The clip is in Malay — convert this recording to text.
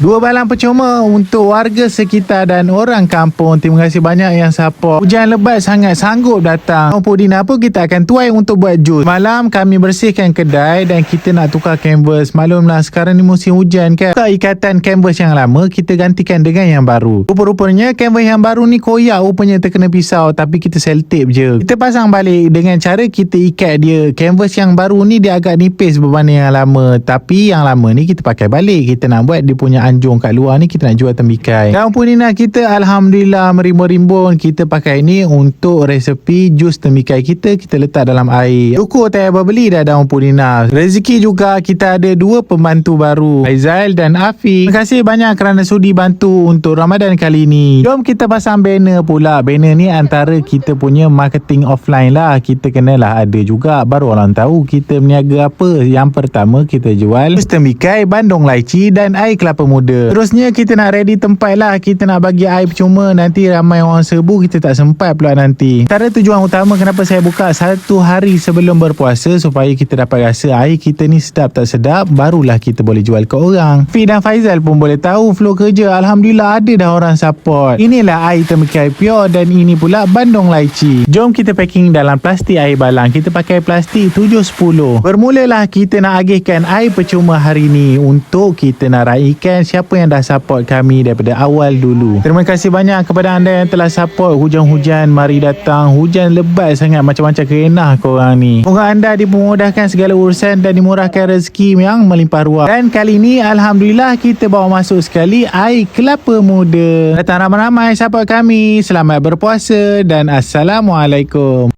Dua balang percuma untuk warga sekitar dan orang kampung. Terima kasih banyak yang support. Hujan lebat sangat sanggup datang. Pudina pun kita akan tuai untuk buat jus. Malam kami bersihkan kedai dan kita nak tukar kanvas. Maklumlah sekarang ni musim hujan kan. Tukar ikatan kanvas yang lama, kita gantikan dengan yang baru. Rupa-rupanya kanvas yang baru ni koyak rupanya terkena pisau, tapi kita selotip je. Kita pasang balik dengan cara kita ikat dia. Kanvas yang baru ni dia agak nipis berbanding yang lama, tapi yang lama ni kita pakai balik. Kita nak buat dia punya anjung kat luar ni, kita nak jual tembikai. Daun punina kita alhamdulillah merimbun-rimbun. Kita pakai ni untuk resepi jus tembikai kita letak dalam air. Cukup tak payah beli dah daun punina. Rezeki juga kita ada dua pembantu baru, Aizal dan Afi. Terima kasih banyak kerana sudi bantu untuk Ramadan kali ni. Jom kita pasang banner pula. Banner ni antara kita punya marketing offline lah. Kita kenalah ada juga, baru orang tahu kita berniaga apa. Yang pertama kita jual jus tembikai, bandung laici dan air kelapa muda. Terusnya kita nak ready tempat lah. Kita nak bagi air percuma, nanti ramai orang serbu, kita tak sempat pula nanti. Antara tujuan utama kenapa saya buka 1 hari sebelum berpuasa, supaya kita dapat rasa air kita ni sedap tak sedap, barulah kita boleh jual ke orang. Fi dan Faizal pun boleh tahu flow kerja. Alhamdulillah ada dah orang support. Inilah air tembikai pure dan ini pula bandung laici. Jom kita packing dalam plastik air balang. Kita pakai plastik 710. Bermulalah kita nak agihkan air percuma hari ni untuk kita nak raikan siapa yang dah support kami daripada awal dulu. Terima kasih banyak kepada anda yang telah support. Hujan-hujan mari datang, hujan lebat sangat, macam-macam kerenah korang ni. Moga anda dimudahkan segala urusan dan dimurahkan rezeki yang melimpah ruah. Dan kali ni alhamdulillah kita bawa masuk sekali air kelapa muda. Datang ramai-ramai support kami. Selamat berpuasa dan Assalamualaikum.